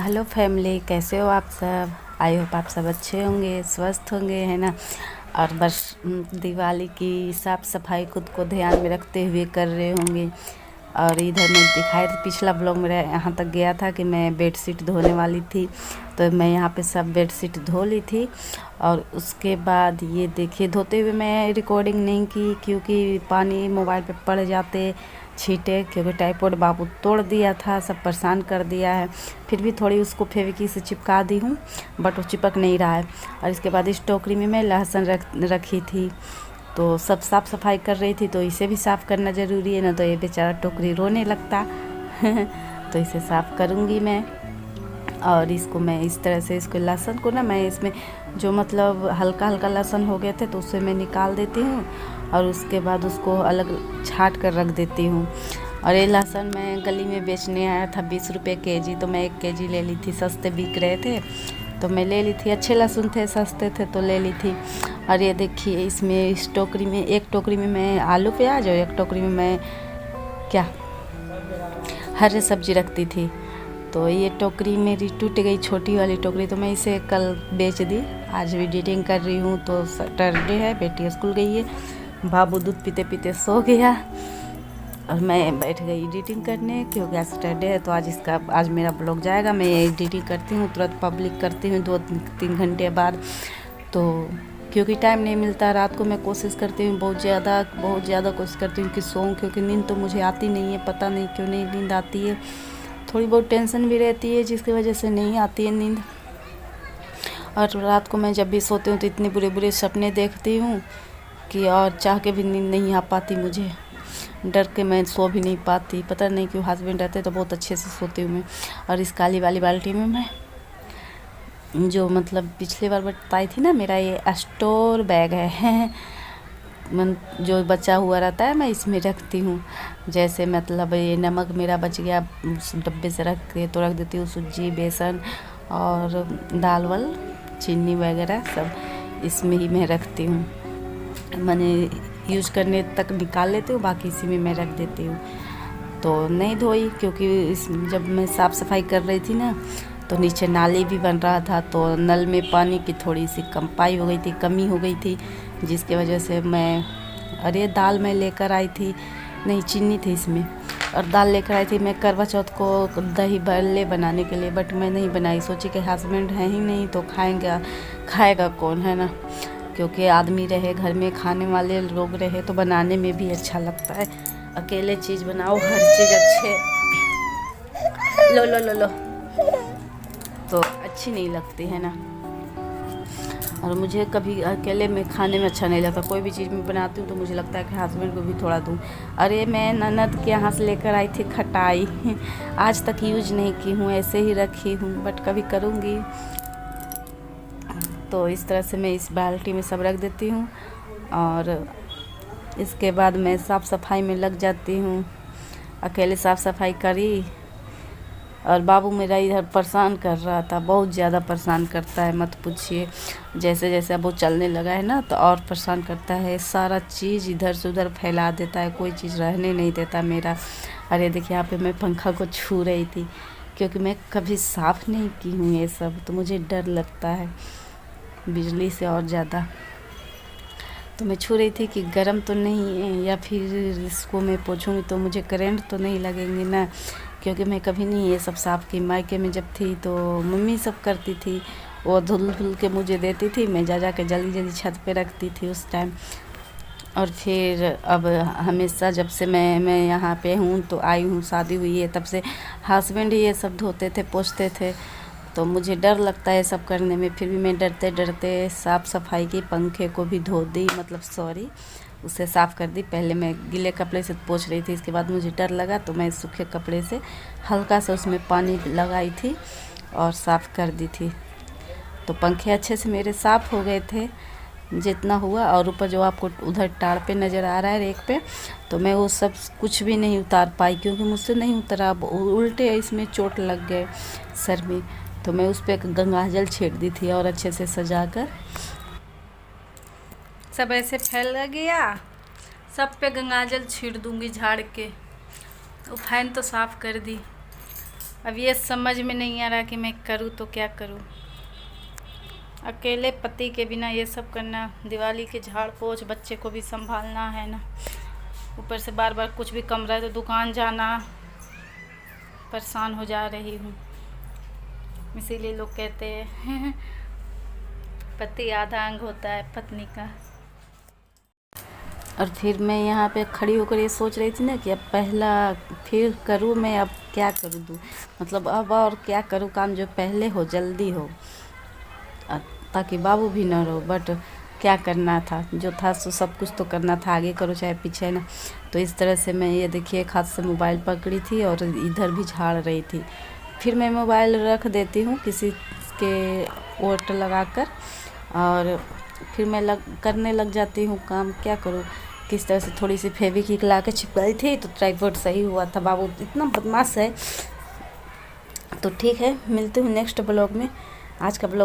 Hello family, कैसे हो आप सब। आई होप आप सब अच्छे होंगे, स्वस्थ होंगे, है ना। और बस दिवाली की साफ़ सफाई खुद को ध्यान में रखते हुए कर रहे होंगे। और इधर मैं दिखाई पिछला ब्लॉग मेरा यहाँ तक गया था कि मैं बेडशीट धोने वाली थी, तो मैं यहाँ पे सब बेडशीट धो ली थी। और उसके बाद ये देखिए, धोते हुए मैं रिकॉर्डिंग नहीं की क्योंकि पानी मोबाइल पे पड़ जाते छींटे, क्योंकि टाइपॉड बाबू तोड़ दिया था, सब परेशान कर दिया है। फिर भी थोड़ी उसको फेविकी से चिपका दी हूँ, बट वो चिपक नहीं रहा है। और इसके बाद इस टोकरी में मैं लहसुन रखी थी, तो सब साफ़ सफाई कर रही थी, तो इसे भी साफ़ करना ज़रूरी है ना। तो ये बेचारा टोकरी रोने लगता तो इसे साफ़ करूँगी मैं। और इसको मैं इस तरह से, इसको लहसुन को ना, मैं इसमें जो मतलब हल्का हल्का लहसुन हो गए थे तो उसे मैं निकाल देती हूँ और उसके बाद उसको अलग छाट कर रख देती हूँ। और ये लहसुन मैं गली में बेचने आया था 20 रुपये केजी, तो मैं 1 केजी ले ली थी, सस्ते बिक रहे थे तो मैं ले ली थी। अच्छे लहसुन थे, सस्ते थे तो ले ली थी। और ये देखिए, इसमें इस टोकरी में, एक टोकरी में मैं आलू प्याज और एक टोकरी में मैं क्या हरी सब्जी रखती थी। तो ये टोकरी मेरी टूट गई, छोटी वाली टोकरी, तो मैं इसे कल बेच दी। आज भी एडिटिंग कर रही हूँ, तो सैटरडे है, बेटी स्कूल गई है, बाबू दूध पीते पीते सो गया और मैं बैठ गई एडिटिंग करने, क्योंकि आज सैटरडे है। तो आज मेरा ब्लॉग जाएगा। मैं एडिटिंग करती हूँ, तुरंत पब्लिक करती हूँ 2-3 घंटे बाद, तो क्योंकि टाइम नहीं मिलता। रात को मैं कोशिश करती हूँ बहुत ज़्यादा कोशिश करती हूँ कि सोऊं, क्योंकि नींद तो मुझे आती नहीं है, पता नहीं क्यों नहीं नींद आती है। थोड़ी बहुत टेंशन भी रहती है जिसकी वजह से नहीं आती है नींद। और रात को मैं जब भी सोती हूँ तो इतने बुरे बुरे सपने देखती हूँ कि और चाह के भी नींद नहीं आ पाती मुझे। डर के मैं सो भी नहीं पाती, पता नहीं क्यों। हस्बैंड रहते तो बहुत अच्छे से सोती हूँ मैं। और इस काली वाली बाल्टी में मैं जो मतलब पिछली बार बताई थी ना, मेरा ये स्टोर बैग है जो बचा हुआ रहता है मैं इसमें रखती हूँ। जैसे मतलब ये नमक मेरा बच गया, उस डब्बे से रख के तो रख देती हूँ। सूजी, बेसन और दाल वाल, चीनी वगैरह सब इसमें ही मैं रखती हूँ। मैंने यूज करने तक निकाल लेती हूँ, बाकी इसी में मैं रख देती हूँ। तो नहीं धोई, क्योंकि जब मैं साफ़ सफाई कर रही थी ना, तो नीचे नाली भी बन रहा था, तो नल में पानी की थोड़ी सी कमी हो गई थी, जिसकी वजह से मैं, अरे दाल मैं लेकर आई थी, नहीं चीनी थी इसमें, और दाल लेकर आई थी मैं करवा चौथ को दही बल्ले बनाने के लिए, बट मैं नहीं बनाई। सोची कि हस्बैंड है ही नहीं तो खाएगा कौन, है ना। क्योंकि आदमी रहे घर में, खाने वाले लोग रहे तो बनाने में भी अच्छा लगता है। अकेले चीज़ बनाओ, हर चीज़ अच्छे लो तो अच्छी नहीं लगती है ना। और मुझे कभी अकेले में खाने में अच्छा नहीं लगता। कोई भी चीज़ मैं बनाती हूँ तो मुझे लगता है कि हस्बैंड को भी थोड़ा दूँ। अरे मैं ननद के यहाँ से लेकर आई थी खटाई आज तक यूज नहीं की हूँ, ऐसे ही रखी हूँ, बट कभी करूँगी। तो इस तरह से मैं इस बाल्टी में सब रख देती हूँ और इसके बाद मैं साफ़ सफाई में लग जाती हूँ। अकेले साफ़ सफाई करी और बाबू मेरा इधर परेशान कर रहा था, बहुत ज़्यादा परेशान करता है, मत पूछिए। जैसे जैसे अब वो चलने लगा है ना, तो और परेशान करता है, सारा चीज़ इधर से उधर फैला देता है, कोई चीज़ रहने नहीं देता मेरा। अरे देखिए, यहाँ पे मैं पंखा को छू रही थी, क्योंकि मैं कभी साफ़ नहीं की हूँ ये सब, तो मुझे डर लगता है बिजली से और ज़्यादा। तो मैं छू रही थी कि गर्म तो नहीं है, या फिर इसको मैं पोंछूँगी तो मुझे करंट तो नहीं लगेंगे ना, क्योंकि मैं कभी नहीं ये सब साफ़ की। मायके में जब थी तो मम्मी सब करती थी, वो धुल के मुझे देती थी, मैं जा के जल्दी छत पे रखती थी उस टाइम। और फिर अब हमेशा जब से मैं यहाँ पे हूँ, तो आई हूँ, शादी हुई है, तब से हस्बैंड ही ये सब धोते थे, पोंछते थे, तो मुझे डर लगता है सब करने में। फिर भी मैं डरते डरते साफ़ सफाई की, पंखे को भी धो दी, मतलब सॉरी, उसे साफ़ कर दी। पहले मैं गीले कपड़े से पोंछ रही थी, इसके बाद मुझे डर लगा तो मैं सूखे कपड़े से हल्का सा उसमें पानी लगाई थी और साफ़ कर दी थी। तो पंखे अच्छे से मेरे साफ़ हो गए थे जितना हुआ। और ऊपर जो आपको उधर टाड़ पे नज़र आ रहा है रेक पे, तो मैं वो सब कुछ भी नहीं उतार पाई, क्योंकि मुझसे नहीं उतरा, उल्टे इसमें चोट लग गए सर में। तो मैं उस पर गंगाजल छीट दी थी और अच्छे से सजा कर सब ऐसे फैल गया, सब पे गंगाजल छीट दूंगी झाड़ के। तो फैन तो साफ़ कर दी, अब ये समझ में नहीं आ रहा कि मैं करूँ तो क्या करूँ। अकेले पति के बिना ये सब करना, दिवाली के झाड़ पोंछ, बच्चे को भी संभालना है ना, ऊपर से बार बार कुछ भी कम रहा है तो दुकान जाना, परेशान हो जा रही हूँ। इसीलिए लोग कहते हैं पति आधा अंग होता है पत्नी का। और फिर मैं यहाँ पे खड़ी होकर ये सोच रही थी ना कि अब पहला फिर करूँ मैं, अब क्या करूँ दूँ, मतलब अब और क्या करूँ काम जो पहले हो जल्दी हो, ताकि बाबू भी न रहो। बट क्या करना था, जो था सो सब कुछ तो करना था, आगे करो चाहे पीछे ना। तो इस तरह से मैं ये देखिए एक हाथ से मोबाइल पकड़ी थी और इधर भी झाड़ रही थी। फिर मैं मोबाइल रख देती हूँ किसी के ओट लगा कर, और फिर मैं करने लग जाती हूँ काम। क्या करूँ, किस तरह से थोड़ी सी फेविक्विक ला के चिपकाई थी तो ट्राइपॉड सही हुआ था। बाबू इतना बदमाश है। तो ठीक है, मिलती हूँ नेक्स्ट ब्लॉग में। आज का ब्लॉग